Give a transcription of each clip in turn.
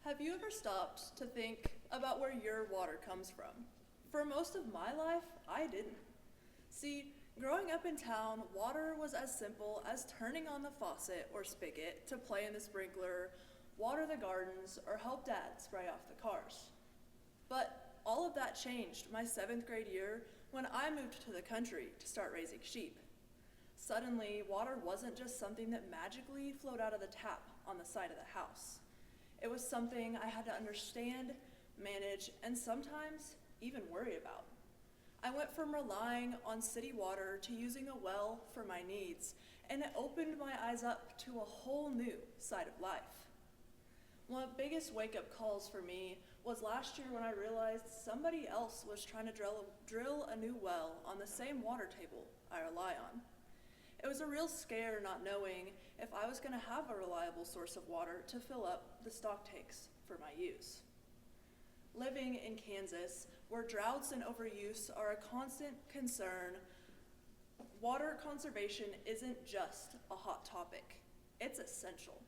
Have you ever stopped to think about where your water comes from? For most of my life, I didn't. See, growing up in town, water was as simple as turning on the faucet or spigot to play in the sprinkler, water the gardens, or help Dad spray off the cars. But all of that changed my 7th grade year when I moved to the country to start raising sheep. Suddenly, water wasn't just something that magically flowed out of the tap on the side of the house. It was something I had to understand, manage, and sometimes even worry about. I went from relying on city water to using a well for my needs, and it opened my eyes up to a whole new side of life. One of the biggest wake-up calls for me was last year when I realized somebody else was trying to drill a new well on the same water table I rely on. It was a real scare not knowing if I was going to have a reliable source of water to fill up the stock tanks for my use. Living in Kansas, where droughts and overuse are a constant concern, water conservation isn't just a hot topic, it's essential.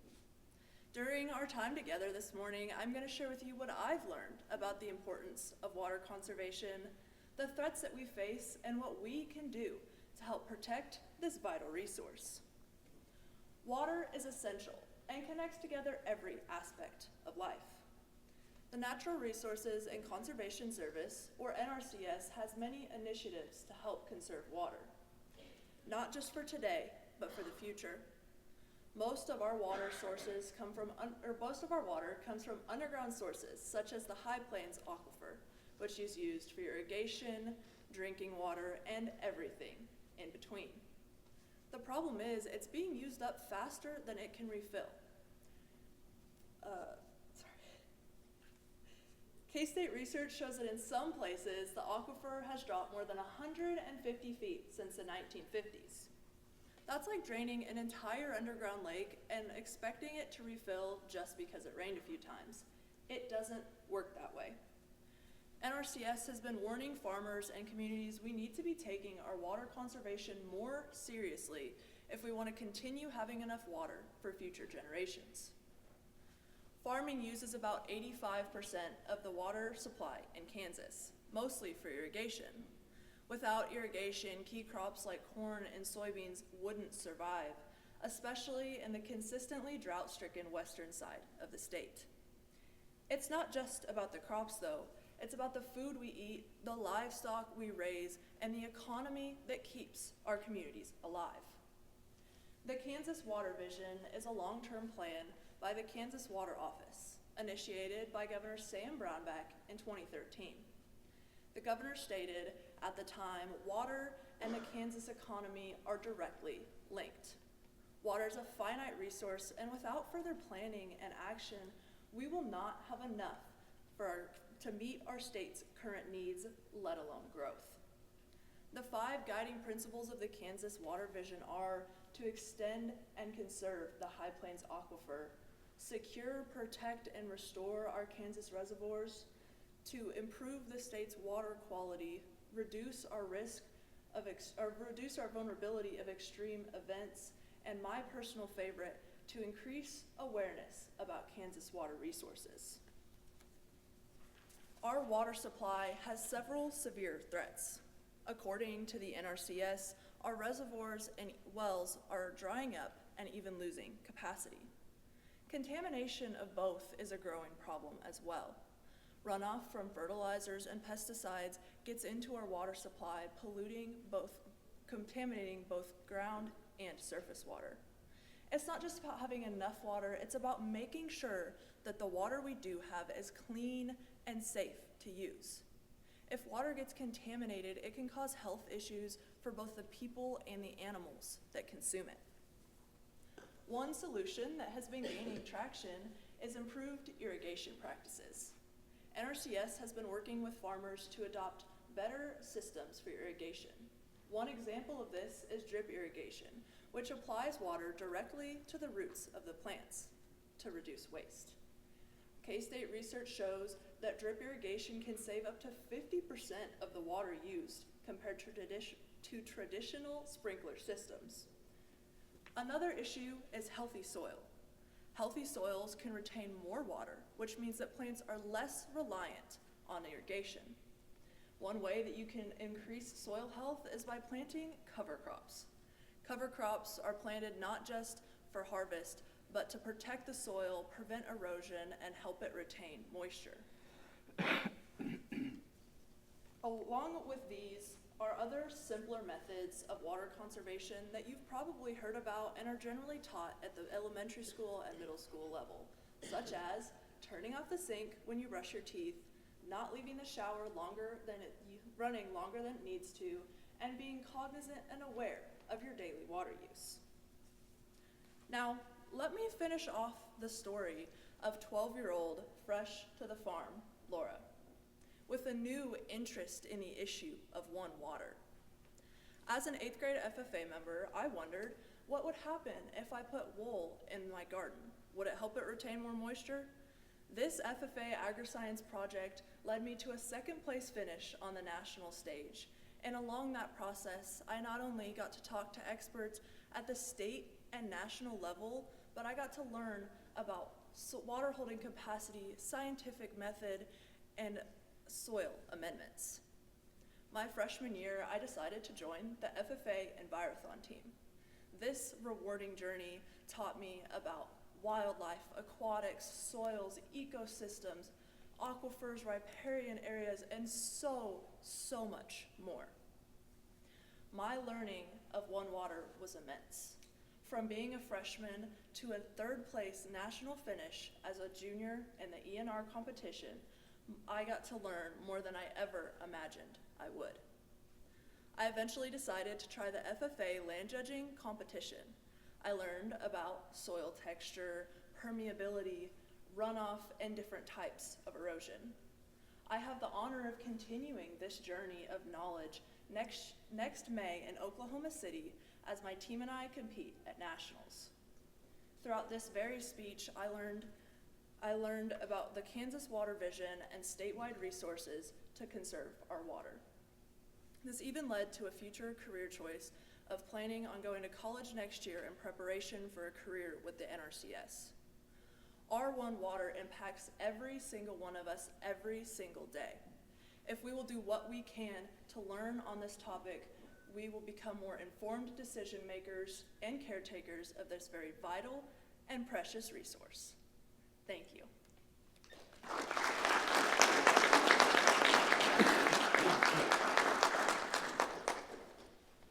During our time together this morning, I'm going to share with you what I've learned about the importance of water conservation, the threats that we face, and what we can do to help protect this vital resource. Water is essential and connects together every aspect of life. The Natural Resources and Conservation Service, or NRCS, has many initiatives to help conserve water, not just for today, but for the future. Most of our water comes from underground sources, such as the High Plains Aquifer, which is used for irrigation, drinking water, and everything in between. The problem is it's being used up faster than it can refill. K-State research shows that in some places, the aquifer has dropped more than 150 feet since the 1950s. That's like draining an entire underground lake and expecting it to refill just because it rained a few times. It doesn't work that way. NRCS has been warning farmers and communities we need to be taking our water conservation more seriously if we want to continue having enough water for future generations. Farming uses about 85% of the water supply in Kansas, mostly for irrigation. Without irrigation, key crops like corn and soybeans wouldn't survive, especially in the consistently drought-stricken western side of the state. It's not just about the crops, though. It's about the food we eat, the livestock we raise, and the economy that keeps our communities alive. The Kansas Water Vision is a long-term plan by the Kansas Water Office, initiated by Governor Sam Brownback in 2013. The governor stated at the time, water and the Kansas economy are directly linked. Water is a finite resource, and without further planning and action, we will not have enough to meet our state's current needs, let alone growth. The 5 guiding principles of the Kansas Water Vision are to extend and conserve the High Plains Aquifer, secure, protect, and restore our Kansas reservoirs, to improve the state's water quality, reduce our vulnerability of extreme events, and my personal favorite, to increase awareness about Kansas water resources. Our water supply has several severe threats. According to the NRCS, our reservoirs and wells are drying up and even losing capacity. Contamination of both is a growing problem as well. Runoff from fertilizers and pesticides gets into our water supply, contaminating both ground and surface water. It's not just about having enough water, it's about making sure that the water we do have is clean and safe to use. If water gets contaminated, it can cause health issues for both the people and the animals that consume it. One solution that has been gaining traction is improved irrigation practices. NRCS has been working with farmers to adopt better systems for irrigation. One example of this is drip irrigation, which applies water directly to the roots of the plants to reduce waste. K-State research shows that drip irrigation can save up to 50% of the water used compared to traditional sprinkler systems. Another issue is healthy soil. Healthy soils can retain more water, which means that plants are less reliant on irrigation. One way that you can increase soil health is by planting cover crops. Cover crops are planted not just for harvest, but to protect the soil, prevent erosion, and help it retain moisture. Along with these are other simpler methods of water conservation that you've probably heard about and are generally taught at the elementary school and middle school level, such as turning off the sink when you brush your teeth, not leaving the shower running longer than it needs to, and being cognizant and aware of your daily water use. Now, let me finish off the story of 12-year-old, fresh to the farm, Lora, with a new interest in the issue of One Water. As an 8th grade FFA member, I wondered what would happen if I put wool in my garden. Would it help it retain more moisture? This FFA agri-science project led me to a 2nd place finish on the national stage. And along that process, I not only got to talk to experts at the state and national level, but I got to learn about water holding capacity, scientific method, and soil amendments. My freshman year, I decided to join the FFA Envirothon team. This rewarding journey taught me about wildlife, aquatics, soils, ecosystems, aquifers, riparian areas, and so much more. My learning of One Water was immense. From being a freshman to a 3rd place national finish as a junior in the ENR competition, I got to learn more than I ever imagined I would. I eventually decided to try the FFA land judging competition. I learned about soil texture, permeability, runoff, and different types of erosion. I have the honor of continuing this journey of knowledge next May in Oklahoma City as my team and I compete at nationals. Throughout this very speech, I learned about the Kansas Water Vision and statewide resources to conserve our water. This even led to a future career choice of planning on going to college next year in preparation for a career with the NRCS. Our One Water impacts every single one of us every single day. If we will do what we can to learn on this topic, we will become more informed decision makers and caretakers of this very vital and precious resource. Thank you.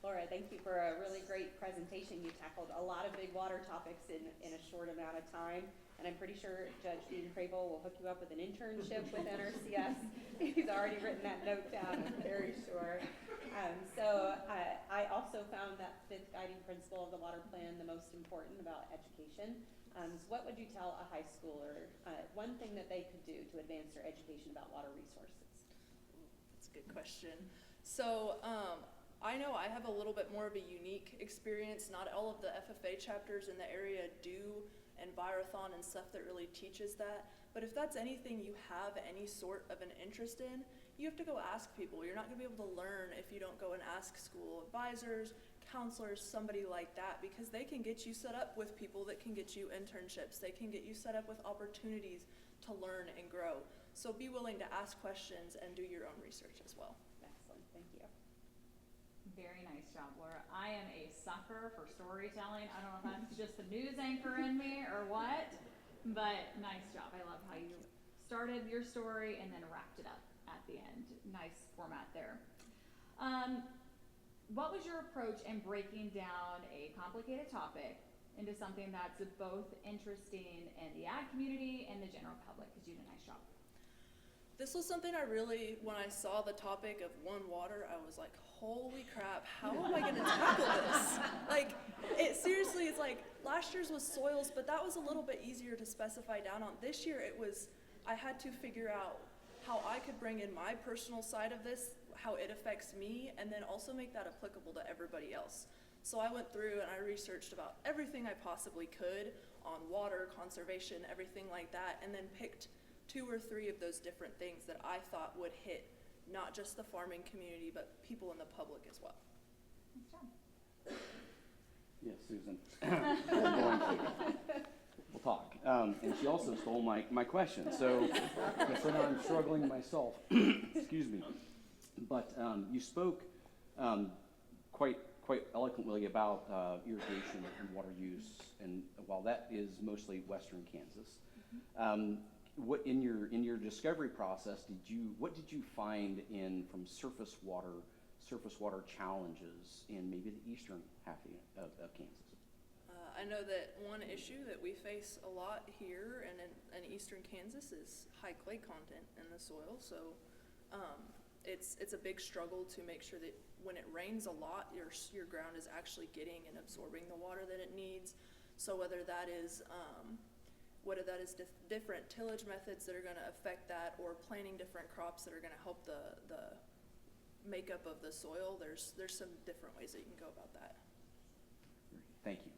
Lora, thank you for a really great presentation. You tackled a lot of big water topics in a short amount of time, and I'm pretty sure Judge Dean Crable will hook you up with an internship with NRCS. He's already written that note down, I'm very sure. I also found that 5th guiding principle of the water plan the most important about education. So what would you tell a high schooler, one thing that they could do to advance their education about water resources? That's a good question. So I know I have a little bit more of a unique experience. Not all of the FFA chapters in the area do Envirothon and stuff that really teaches that. But if that's anything you have any sort of an interest in, you have to go ask people. You're not going to be able to learn if you don't go and ask school advisors, counselors, somebody like that, because they can get you set up with people that can get you internships. They can get you set up with opportunities to learn and grow. So be willing to ask questions and do your own research as well. Excellent, thank you. Very nice job, Laura. I am a sucker for storytelling. I don't know if that's just the news anchor in me or what, but nice job. I love how you started your story and then wrapped it up at the end. Nice format there. What was your approach in breaking down a complicated topic into something that's both interesting in the ag community and the general public? Because you did a nice job. This was something I really, when I saw the topic of One Water, I was like, holy crap, how am I going to tackle this? Seriously, it's like last year's was soils, but that was a little bit easier to specify down on. This year I had to figure out how I could bring in my personal side of this, how it affects me, and then also make that applicable to everybody else. So I went through and I researched about everything I possibly could on water, conservation, everything like that, and then picked 2 or 3 of those different things that I thought would hit not just the farming community, but people in the public as well. Nice job. Yes, Susan. I'm going to. we'll talk. And she also stole my question, so now I'm struggling myself. Excuse me. But you spoke quite eloquently about irrigation and water use, and while that is mostly Western Kansas, what in your discovery process what did you find from surface water challenges in maybe the eastern half of Kansas? I know that one issue that we face a lot here and in eastern Kansas is high clay content in the soil. So it's a big struggle to make sure that when it rains a lot, your ground is actually getting and absorbing the water that it needs. So whether that is different tillage methods that are going to affect that, or planting different crops that are going to help the makeup of the soil, there's some different ways that you can go about that. Thank you.